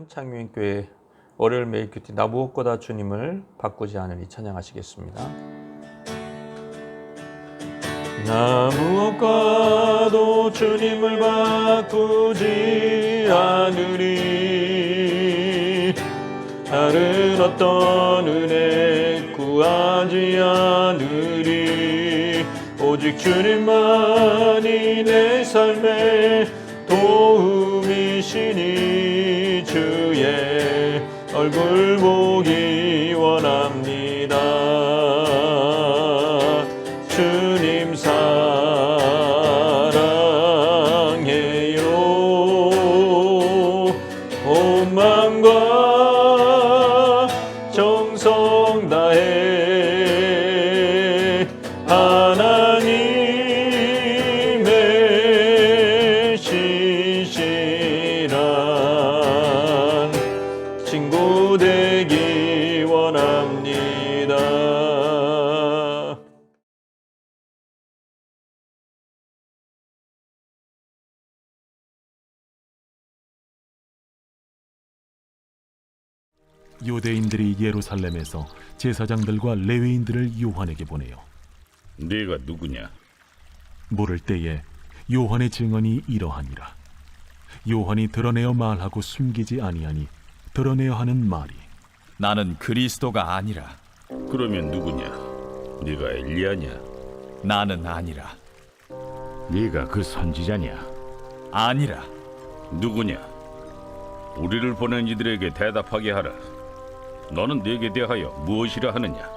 여러분, 창유인교회 월요일 매일 큐티 나 무엇보다 주님을 바꾸지 않으리 찬양하시겠습니다. 나 무엇과도 주님을 바꾸지 않으리. 다른 어떤 은혜 구하지 않으리. 오직 주님만이 내 삶의 도움이시니 주의 얼굴 보기 원합니다. 주님 사랑해요. 온 마음과 정성 다해 하나님의 신실한 친구 되기 원합니다. 유대인들이 예루살렘에서 제사장들과 레위인들을 요한에게 보내요. 네가 누구냐? 물을 때에 요한의 증언이 이러하니라. 요한이 드러내어 말하고 숨기지 아니하니 드러내어 하는 말이 나는 그리스도가 아니라. 그러면 누구냐? 네가 엘리야냐? 나는 아니라. 네가 그 선지자냐? 아니라. 누구냐? 우리를 보낸 이들에게 대답하게 하라. 너는 네게 대하여 무엇이라 하느냐?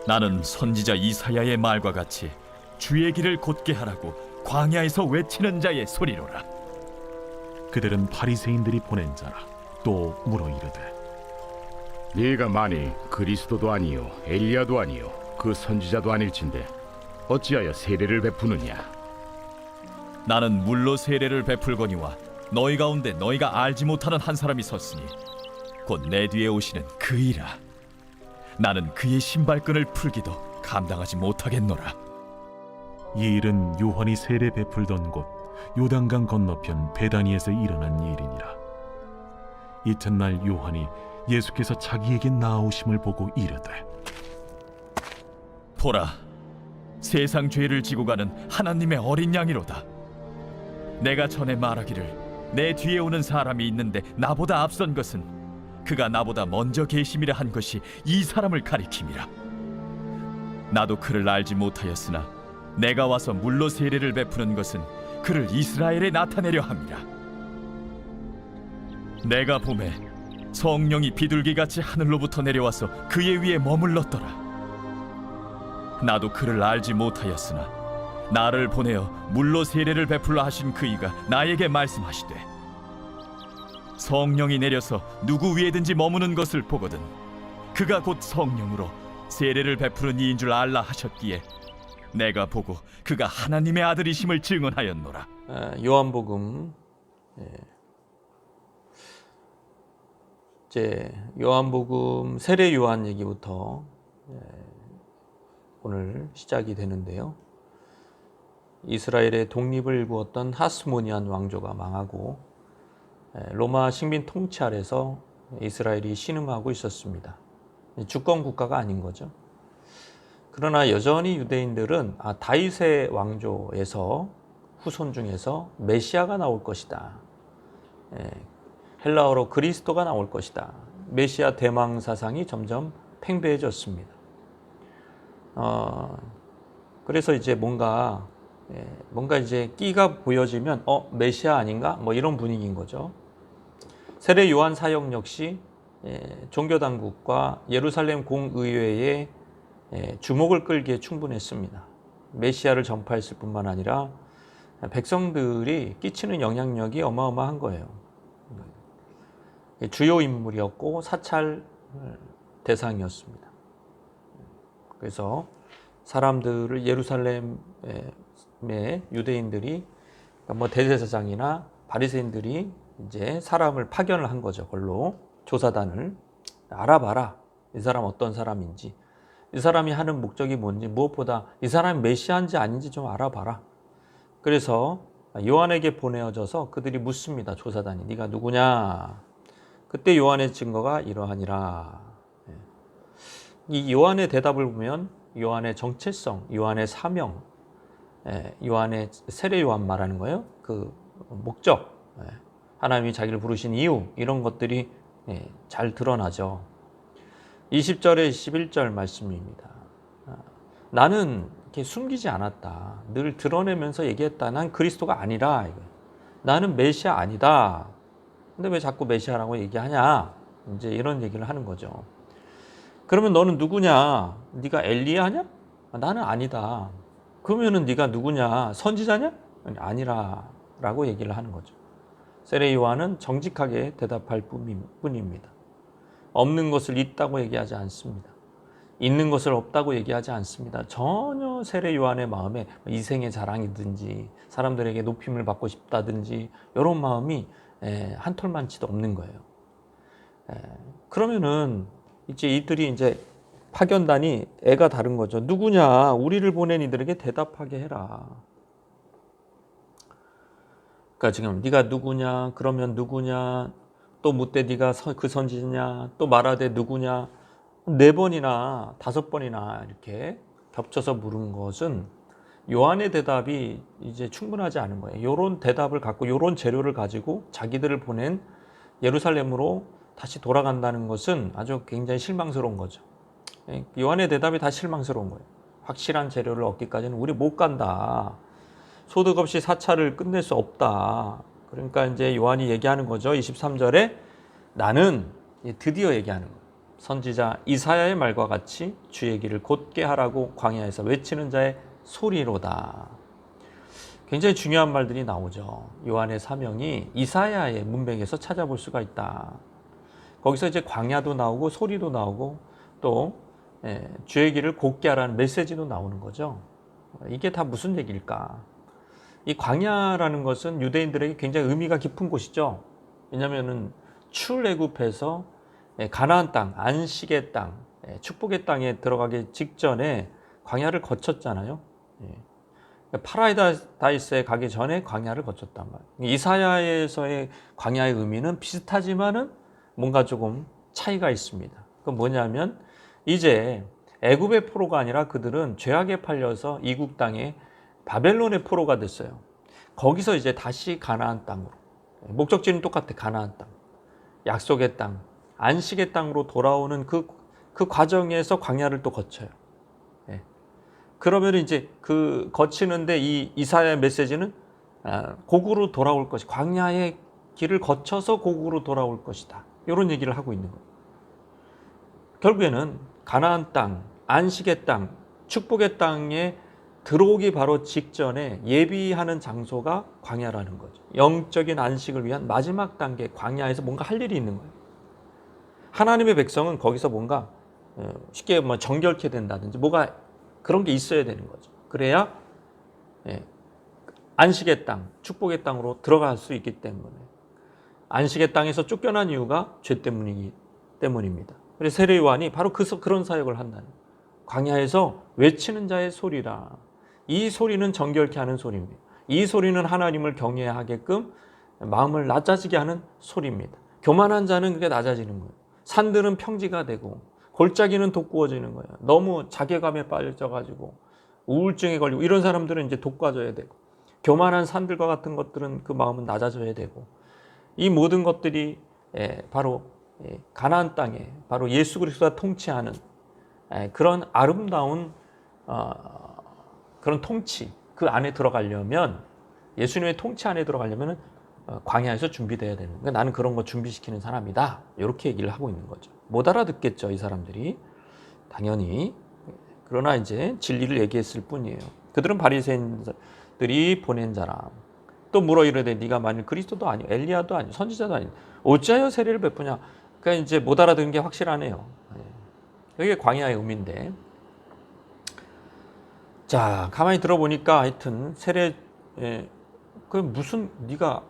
나는 선지자 이사야의 말과 같이 주의 길을 곧게 하라고 광야에서 외치는 자의 소리로라. 그들은 바리새인들이 보낸 자라. 또 물어 이르되 네가 만일 그리스도도 아니요 엘리야도 아니요 그 선지자도 아닐진데 어찌하여 세례를 베푸느냐? 나는 물로 세례를 베풀거니와 너희 가운데 너희가 알지 못하는 한 사람이 섰으니 곧 내 뒤에 오시는 그이라. 나는 그의 신발끈을 풀기도 감당하지 못하겠노라. 이 일은 요한이 세례 베풀던 곳 요단강 건너편 베다니에서 일어난 일이니라. 이튿날 요한이 예수께서 자기에게 나오심을 보고 이르되 보라, 세상 죄를 지고 가는 하나님의 어린 양이로다. 내가 전에 말하기를 내 뒤에 오는 사람이 있는데 나보다 앞선 것은 그가 나보다 먼저 계심이라 한 것이 이 사람을 가리킴이라. 나도 그를 알지 못하였으나 내가 와서 물로 세례를 베푸는 것은 그를 이스라엘에 나타내려 함이라. 내가 보매 성령이 비둘기같이 하늘로부터 내려와서 그의 위에 머물렀더라. 나도 그를 알지 못하였으나 나를 보내어 물로 세례를 베풀라 하신 그이가 나에게 말씀하시되 성령이 내려서 누구 위에든지 머무는 것을 보거든 그가 곧 성령으로 세례를 베푸는 이인 줄 알라 하셨기에 내가 보고 그가 하나님의 아들이심을 증언하였노라. 요한복음 이제 요한복음 세례 요한 얘기부터 오늘 시작이 되는데요. 이스라엘의 독립을 일구었던 하스모니안 왕조가 망하고 로마 식민 통치 아래서 이스라엘이 신음하고 있었습니다. 주권 국가가 아닌 거죠. 그러나 여전히 유대인들은 다윗의 왕조에서 후손 중에서 메시아가 나올 것이다. 헬라어로 그리스도가 나올 것이다. 메시아 대망 사상이 점점 팽배해졌습니다. 그래서 이제 뭔가 이제 끼가 보여지면 메시아 아닌가? 뭐 이런 분위기인 거죠. 세례 요한 사역 역시 종교 당국과 예루살렘 공의회의 주목을 끌기에 충분했습니다. 메시아를 전파했을 뿐만 아니라 백성들이 끼치는 영향력이 어마어마한 거예요. 주요 인물이었고 사찰 대상이었습니다. 그래서 사람들을 예루살렘의 유대인들이 뭐 대제사장이나 바리새인들이 이제 사람을 파견을 한 거죠. 그걸로 조사단을 알아봐라. 이 사람 어떤 사람인지, 이 사람이 하는 목적이 뭔지, 무엇보다 이 사람이 메시아인지 아닌지 좀 알아봐라. 그래서 요한에게 보내어져서 그들이 묻습니다. 조사단이 네가 누구냐? 그때 요한의 증거가 이러하니라. 이 요한의 대답을 보면 요한의 정체성, 요한의 사명, 요한의 세례 요한 말하는 거예요. 그 목적, 하나님이 자기를 부르신 이유, 이런 것들이 잘 드러나죠. 20절에 21절 말씀입니다. 나는 이렇게 숨기지 않았다. 늘 드러내면서 얘기했다. 난 그리스도가 아니라. 나는 메시아 아니다. 근데 왜 자꾸 메시아라고 얘기하냐? 이제 이런 얘기를 하는 거죠. 그러면 너는 누구냐? 네가 엘리야냐? 나는 아니다. 그러면은 네가 누구냐? 선지자냐? 아니라라고 얘기를 하는 거죠. 세례 요한은 정직하게 대답할 뿐입니다. 없는 것을 있다고 얘기하지 않습니다. 있는 것을 없다고 얘기하지 않습니다. 전혀 세례 요한의 마음에 이생의 자랑이든지 사람들에게 높임을 받고 싶다든지 이런 마음이 한 톨만치도 없는 거예요. 그러면은 이제 이들이 이제 파견단이 애가 다른 거죠. 누구냐? 우리를 보낸 이들에게 대답하게 해라. 그러니까 지금 네가 누구냐? 그러면 누구냐? 또 묻되 네가 그 선지자냐? 또 말하되 누구냐? 4번이나 5번이나 이렇게 겹쳐서 물은 것은 요한의 대답이 이제 충분하지 않은 거예요. 이런 대답을 갖고 이런 재료를 가지고 자기들을 보낸 예루살렘으로 다시 돌아간다는 것은 아주 굉장히 실망스러운 거죠. 요한의 대답이 다 실망스러운 거예요. 확실한 재료를 얻기까지는 우리 못 간다. 소득 없이 사찰을 끝낼 수 없다. 그러니까 이제 요한이 얘기하는 거죠. 23절에 나는 드디어 얘기하는 거예요. 선지자 이사야의 말과 같이 주의 길을 곧게 하라고 광야에서 외치는 자의 소리로다. 굉장히 중요한 말들이 나오죠. 요한의 사명이 이사야의 문맥에서 찾아볼 수가 있다. 거기서 이제 광야도 나오고 소리도 나오고 또 주의 길을 곧게 하라는 메시지도 나오는 거죠. 이게 다 무슨 얘기일까? 이 광야라는 것은 유대인들에게 굉장히 의미가 깊은 곳이죠. 왜냐하면 출애굽해서 가나안 땅, 안식의 땅, 축복의 땅에 들어가기 직전에 광야를 거쳤잖아요. 파라다이스에 가기 전에 광야를 거쳤단 말이에요. 이사야에서의 광야의 의미는 비슷하지만은 뭔가 조금 차이가 있습니다. 그건 뭐냐면 이제 애굽의 포로가 아니라 그들은 죄악에 팔려서 이국 땅에 바벨론의 포로가 됐어요. 거기서 이제 다시 가나안 땅으로, 목적지는 똑같아. 가나안 땅, 약속의 땅, 안식의 땅으로 돌아오는 그 과정에서 광야를 또 거쳐요. 그러면 이제 그 거치는데 이 이사야의 메시지는 고국으로 돌아올 것이, 광야의 길을 거쳐서 고국으로 돌아올 것이다. 이런 얘기를 하고 있는 거예요. 결국에는 가나안 땅, 안식의 땅, 축복의 땅에 들어오기 바로 직전에 예비하는 장소가 광야라는 거죠. 영적인 안식을 위한 마지막 단계, 광야에서 뭔가 할 일이 있는 거예요. 하나님의 백성은 거기서 뭔가 쉽게 정결케 된다든지 뭐가 그런 게 있어야 되는 거죠. 그래야 안식의 땅, 축복의 땅으로 들어갈 수 있기 때문에. 안식의 땅에서 쫓겨난 이유가 죄 때문입니다. 그래서 세례 요한이 바로 그런 사역을 한다는 거예요. 광야에서 외치는 자의 소리라. 이 소리는 정결케 하는 소리입니다. 이 소리는 하나님을 경외하게끔 마음을 낮아지게 하는 소리입니다. 교만한 자는 그게 낮아지는 거예요. 산들은 평지가 되고 골짜기는 돋구어지는 거예요. 너무 자괴감에 빠져가지고 우울증에 걸리고 이런 사람들은 이제 돋궈져야 되고, 교만한 산들과 같은 것들은 그 마음은 낮아져야 되고, 이 모든 것들이 바로 가나안 땅에 바로 예수 그리스도가 통치하는 그런 아름다운 그런 통치, 그 안에 들어가려면, 예수님의 통치 안에 들어가려면 광야에서 준비돼야 되는 거예요. 나는 그런 거 준비시키는 사람이다. 이렇게 얘기를 하고 있는 거죠. 못 알아듣겠죠, 이 사람들이. 당연히. 그러나 이제 진리를 얘기했을 뿐이에요. 그들은 바리새인들이 보낸 자라. 또 물어 이르되 네가 만일 그리스도도 아니요 엘리야도 아니요 선지자도 아니요 어찌하여 세례를 베푸냐. 그러니까 이제 못 알아듣는 게 확실하네요. 이게 광야의 의미인데, 자 가만히 들어보니까 하여튼 세례, 그 무슨 네가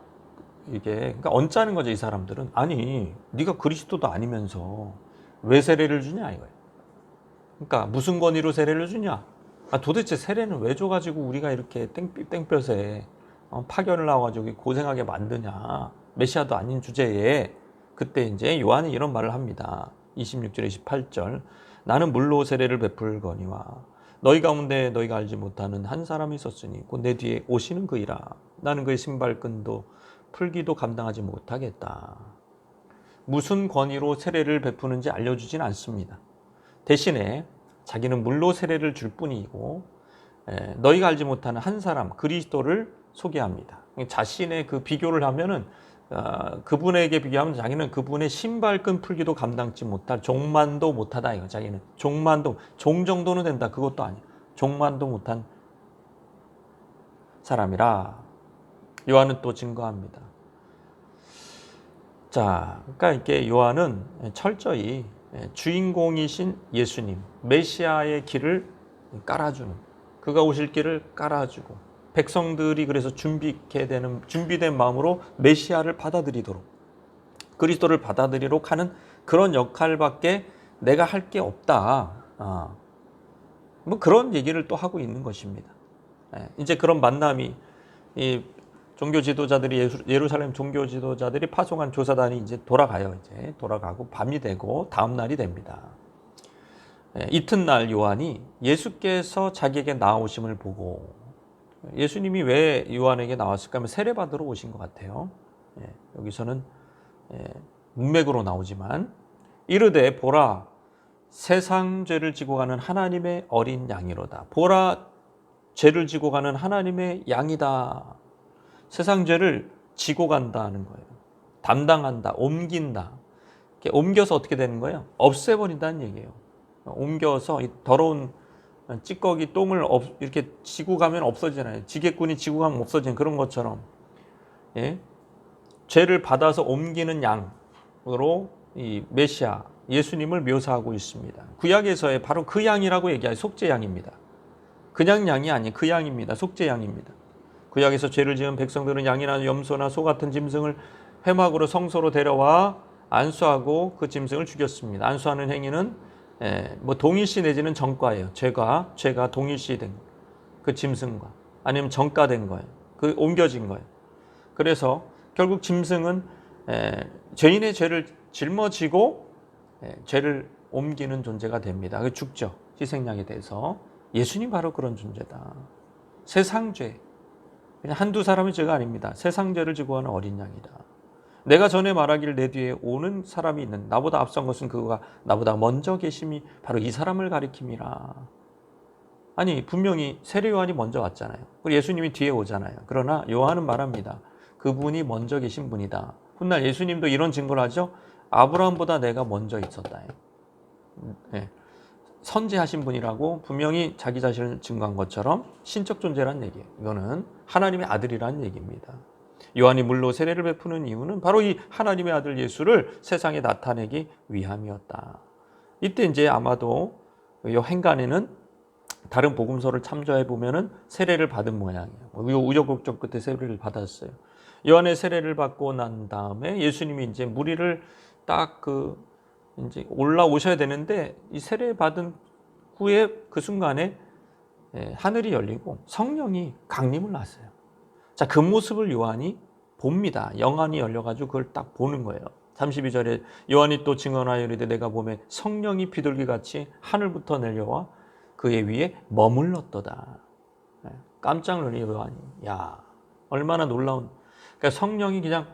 이게 그러니까 언짢은 거죠. 이 사람들은. 아니 네가 그리스도도 아니면서 왜 세례를 주냐 이거예요. 그러니까 무슨 권위로 세례를 주냐. 도대체 세례는 왜 줘가지고 우리가 이렇게 땡볕에 파견을 나와가지고 고생하게 만드냐. 메시아도 아닌 주제에 그때 이제 요한이 이런 말을 합니다. 26절 28절 나는 물로 세례를 베풀거니와 너희 가운데 너희가 알지 못하는 한 사람이 있었으니 곧 내 뒤에 오시는 그이라. 나는 그의 신발끈도 풀기도 감당하지 못하겠다. 무슨 권위로 세례를 베푸는지 알려주진 않습니다. 대신에 자기는 물로 세례를 줄 뿐이고 너희가 알지 못하는 한 사람 그리스도를 소개합니다. 자신의 그 비교를 하면은 그분에게 비교하면 자기는 그분의 신발끈 풀기도 감당치 못할 종만도 못하다 이거. 자기는 종 정도는 된다 그것도 아니야. 종만도 못한 사람이라 요한은 또 증거합니다. 자, 그러니까 이렇게 요한은 철저히 주인공이신 예수님 메시아의 길을 깔아주는, 그가 오실 길을 깔아주고 백성들이 그래서 준비된 마음으로 메시아를 받아들이도록, 그리스도를 받아들이도록 하는 그런 역할밖에 내가 할 게 없다. 뭐 그런 얘기를 또 하고 있는 것입니다. 이제 그런 만남이 이 종교 지도자들이 예루살렘 종교 지도자들이 파송한 조사단이 이제 돌아가요. 이제 돌아가고 밤이 되고 다음 날이 됩니다. 이튿날 요한이 예수께서 자기에게 나오심을 보고, 예수님이 왜 요한에게 나왔을까 하면 세례받으러 오신 것 같아요. 여기서는 문맥으로 나오지만 이르되 보라 세상 죄를 지고 가는 하나님의 어린 양이로다. 보라 죄를 지고 가는 하나님의 양이다. 세상 죄를 지고 간다는 거예요. 담당한다, 옮긴다. 이렇게 옮겨서 어떻게 되는 거예요? 없애버린다는 얘기예요. 옮겨서 이 더러운 찌꺼기 똥을 이렇게 지고 가면 없어지잖아요. 지게꾼이 지고 가면 없어지는 그런 것처럼, 죄를 받아서 옮기는 양으로 이 메시아 예수님을 묘사하고 있습니다. 구약에서의 바로 그 양이라고 얘기해요. 속죄 양입니다. 그냥 양이 아니에요. 그 양입니다. 속죄 양입니다. 구약에서 죄를 지은 백성들은 양이나 염소나 소 같은 짐승을 회막으로 성소로 데려와 안수하고 그 짐승을 죽였습니다. 안수하는 행위는 뭐 동일시 내지는 전과예요. 죄가 동일시 된 그 짐승과 아니면 전과된 거예요. 그 옮겨진 거예요. 그래서 결국 짐승은 죄인의 죄를 짊어지고 죄를 옮기는 존재가 됩니다. 그 죽죠. 희생양에 대해서. 예수님 바로 그런 존재다. 세상 죄, 그냥 한두 사람의 죄가 아닙니다. 세상 죄를 지고 가는 어린 양이다. 내가 전에 말하기를 내 뒤에 오는 사람이 있는, 나보다 앞선 것은 그가 나보다 먼저 계심이 바로 이 사람을 가리킴이라. 아니 분명히 세례 요한이 먼저 왔잖아요. 그리고 예수님이 뒤에 오잖아요. 그러나 요한은 말합니다. 그분이 먼저 계신 분이다. 훗날 예수님도 이런 증거를 하죠. 아브라함보다 내가 먼저 있었다. 선지하신 분이라고 분명히 자기 자신을 증거한 것처럼 신적 존재라는 얘기예요. 이거는 하나님의 아들이라는 얘기입니다. 요한이 물로 세례를 베푸는 이유는 바로 이 하나님의 아들 예수를 세상에 나타내기 위함이었다. 이때 이제 아마도 이 행간에는 다른 복음서를 참조해 보면은 세례를 받은 모양이에요. 우여곡절 끝에 세례를 받았어요. 요한의 세례를 받고 난 다음에 예수님이 이제 무리를 딱 이제 올라오셔야 되는데 이 세례 받은 후에 그 순간에 하늘이 열리고 성령이 강림을 하세요. 자, 그 모습을 요한이 봅니다. 영안이 열려가지고 그걸 딱 보는 거예요. 32절에 요한이 또 증언하여 이르되 내가 보매 성령이 비둘기같이 하늘부터 내려와 그의 위에 머물렀도다. 깜짝 놀래요 요한이. 야, 얼마나 놀라운. 그러니까 성령이 그냥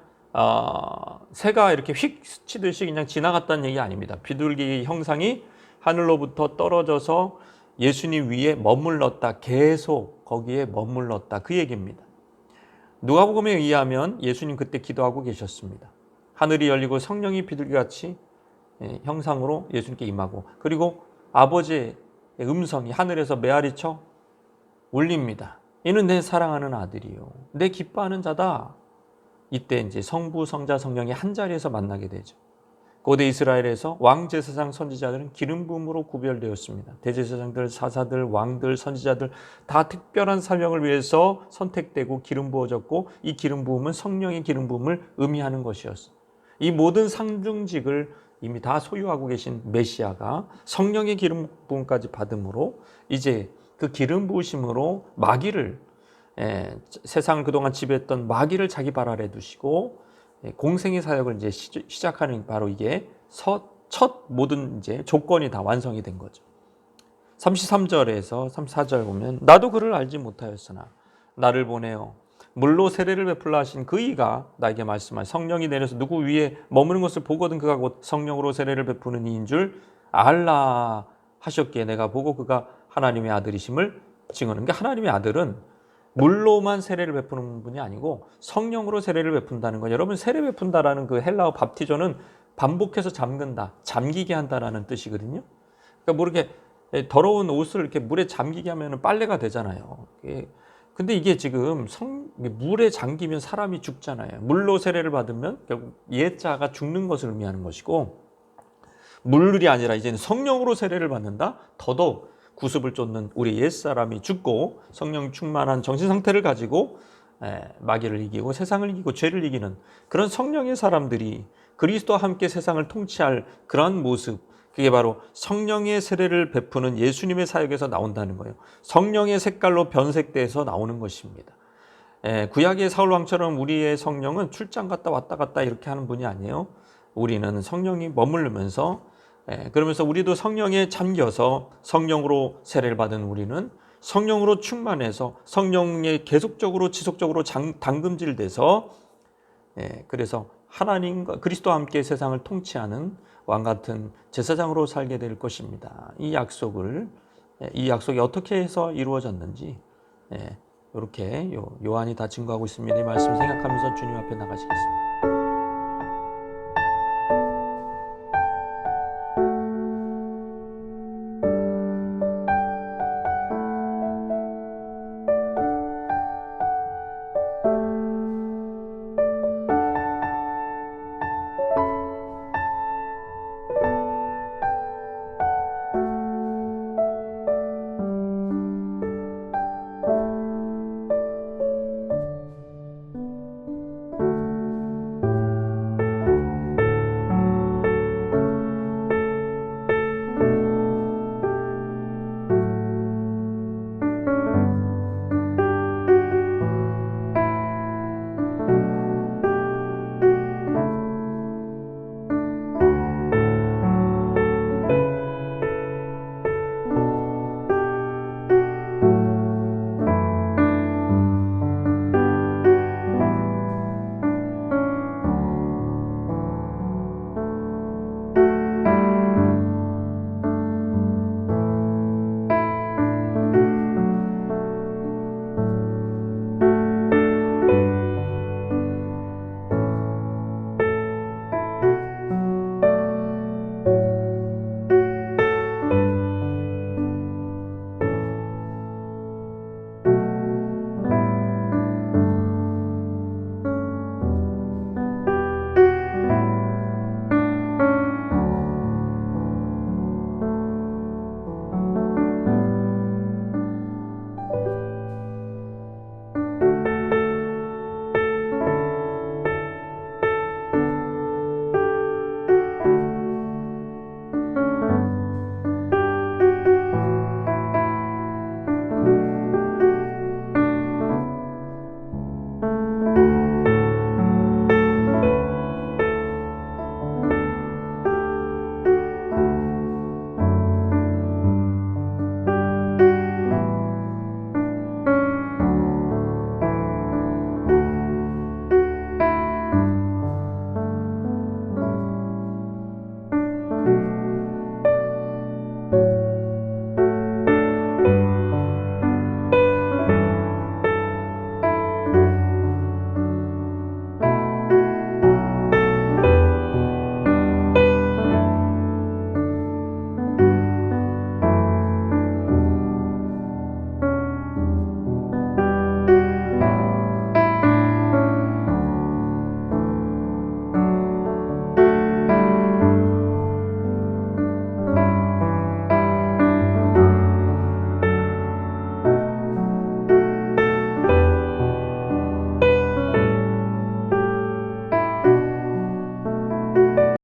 새가 이렇게 휙 스치듯이 그냥 지나갔다는 얘기 아닙니다. 비둘기 형상이 하늘로부터 떨어져서 예수님 위에 머물렀다. 계속 거기에 머물렀다. 그 얘기입니다. 누가복음에 의하면 예수님 그때 기도하고 계셨습니다. 하늘이 열리고 성령이 비둘기같이 형상으로 예수님께 임하고, 그리고 아버지의 음성이 하늘에서 메아리쳐 울립니다. 이는 내 사랑하는 아들이요 내 기뻐하는 자다. 이때 이제 성부, 성자, 성령이 한 자리에서 만나게 되죠. 고대 이스라엘에서 왕제사장, 선지자들은 기름 부음으로 구별되었습니다. 대제사장들, 사사들, 왕들, 선지자들 다 특별한 사명을 위해서 선택되고 기름 부어졌고, 이 기름 부음은 성령의 기름 부음을 의미하는 것이었어요. 이 모든 상중직을 이미 다 소유하고 계신 메시아가 성령의 기름 부음까지 받음으로 이제 그 기름 부으심으로 마귀를, 세상을 그동안 지배했던 마귀를 자기 발 아래 두시고 공생의 사역을 이제 시작하는 바로 이게 첫 모든 이제 조건이 다 완성이 된 거죠. 33절에서 34절 보면 나도 그를 알지 못하였으나 나를 보내어 물로 세례를 베풀라 하신 그 이가 나에게 말씀하여 성령이 내려서 누구 위에 머무는 것을 보거든 그가 곧 성령으로 세례를 베푸는 이인 줄 알라 하셨기에 내가 보고 그가 하나님의 아들이심을 증언한 게 하나님의 아들은 물로만 세례를 베푸는 분이 아니고 성령으로 세례를 베푼다는 거. 여러분 세례 베푼다라는 그 헬라어 밥티조는 반복해서 잠근다, 잠기게 한다라는 뜻이거든요. 그러니까 뭐 이렇게 더러운 옷을 이렇게 물에 잠기게 하면 빨래가 되잖아요. 근데 이게 지금 물에 잠기면 사람이 죽잖아요. 물로 세례를 받으면 결국 옛자가 죽는 것을 의미하는 것이고 물이 아니라 이제는 성령으로 세례를 받는다. 더더욱 구습을 쫓는 우리 옛사람이 죽고 성령 충만한 정신 상태를 가지고 마귀를 이기고 세상을 이기고 죄를 이기는 그런 성령의 사람들이 그리스도와 함께 세상을 통치할 그런 모습, 그게 바로 성령의 세례를 베푸는 예수님의 사역에서 나온다는 거예요. 성령의 색깔로 변색돼서 나오는 것입니다. 구약의 사울 왕처럼 우리의 성령은 출장 갔다 왔다 갔다 이렇게 하는 분이 아니에요. 우리는 성령이 머무르면서 그러면서 우리도 성령에 잠겨서 성령으로 세례를 받은 우리는 성령으로 충만해서 성령에 계속적으로 지속적으로 담금질돼서 그래서 하나님과 그리스도와 함께 세상을 통치하는 왕같은 제사장으로 살게 될 것입니다. 이 약속이 어떻게 해서 이루어졌는지 이렇게 요한이 다 증거하고 있습니다. 이 말씀 생각하면서 주님 앞에 나가시겠습니다.